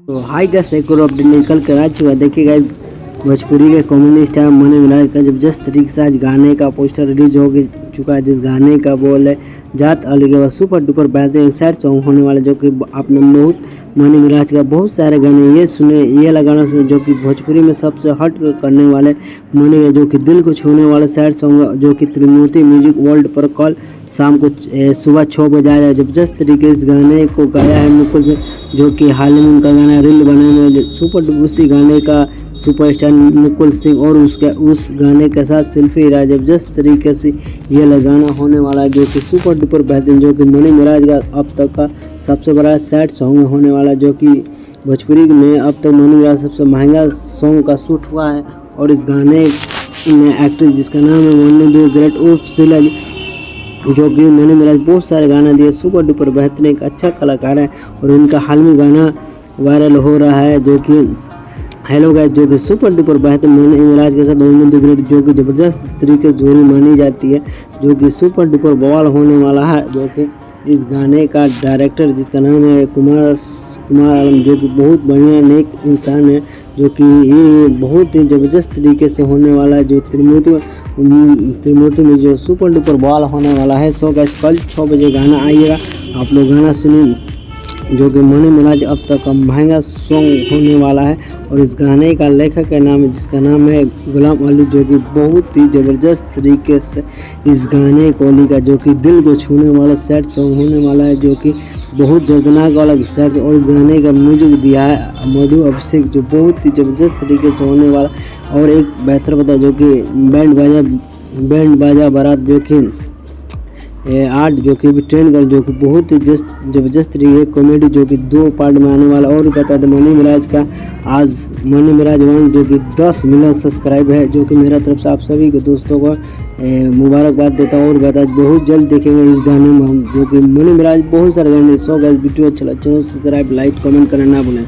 तो हाई का एक और अपडेट निकल कर आ चुका है। देखिए गाइस, भोजपुरी के कॉमेडी स्टार मनी मिराज का जबरदस्त तरीके से आज गाने का पोस्टर रिलीज हो चुका है, जिस गाने का बोल है जात अलग है। सुपर डुपर बेहतरीन सैड सॉन्ग होने वाला, जो कि आपने बहुत मनी मिराज का बहुत सारे गाने ये सुने, ये लगाना सुने, जो कि भोजपुरी में सबसे हट करने वाले मनी, जो कि दिल को छूने वाले सैड सॉन्ग, जो कि त्रिमूर्ति म्यूजिक वर्ल्ड पर कल शाम को सुबह 6 बजे आया। जबरदस्त तरीके इस गाने को गाया है मुकुल से, जो कि हाल ही में उनका गाना रील बनाने में सुपर डुपर उसी गाने का सुपरस्टार मुकुल सिंह और उस गाने के साथ सेल्फी रहा। जबरदस्त तरीके से ये लगाना होने वाला है, जो कि सुपर डुपर बेहतरीन, जो कि मनी मिराज का अब तक का सबसे बड़ा सैड सॉन्ग होने वाला, जो कि भोजपुरी में अब तक मनी मिराज सबसे महंगा सॉन्ग का शूट हुआ है। और इस गाने में एक्ट्रेस जिसका नाम है वन द ग्रेट उर्फ शीला, जो कि मैंने मिराज बहुत सारे गाना दिए, सुपर डुपर बेहतरीन एक अच्छा कलाकार है। और उनका हाल में गाना वायरल हो रहा है, जो कि हेलो गाइस, जो कि सुपर डुपर बेहतरीन मनी मिराज के साथ वन द ग्रेट, जो कि ज़बरदस्त तरीके से जोड़ी मानी जाती है, जो कि सुपर डुपर बवाल होने वाला है। जो कि इस गाने का डायरेक्टर जिसका नाम है कुमार आलम, जो कि बहुत बढ़िया नेक इंसान है, जो कि ये बहुत ही ज़बरदस्त तरीके से होने वाला है, जो त्रिमूर्ति में जो सुपर डुपर बवाल होने वाला है। सो गाइस, कल 6 बजे गाना आइएगा, आप लोग गाना सुनिए, जो कि मनी मिराज अब तक का महंगा सॉन्ग होने वाला है। और इस गाने का लेखक का नाम है जिसका नाम है गुलाम अली, जो कि बहुत ही ज़बरदस्त तरीके से इस गाने को लिखा, जो कि दिल को छूने वाला सैड सॉन्ग होने वाला है, जो कि बहुत दर्दनाक वाला सैड। और इस गाने का म्यूजिक दिया है मधु अभिषेक, जो बहुत ही ज़बरदस्त तरीके से होने वाला। और एक बेहतर बता, जो कि बैंड बाजा बारात, जो कि आर्ट, जो कि भी ट्रेंड कर, जो कि बहुत ही ज़बरदस्त तरीके कॉमेडी, जो कि 2 पार्ट में आने वाला। और बता दें मनी मिराज का आज मनी मिराज 1, जो कि 10 मिलियन सब्सक्राइब है, जो कि मेरा तरफ से आप सभी के दोस्तों को मुबारकबाद देता हूँ। और बता बहुत जल्द देखेंगे इस गाने में हम, जो कि मनी मिराज बहुत सारे गाने। सो गाइस, वीडियो अच्छा लगा सब्सक्राइब लाइक कमेंट करना ना भूलें।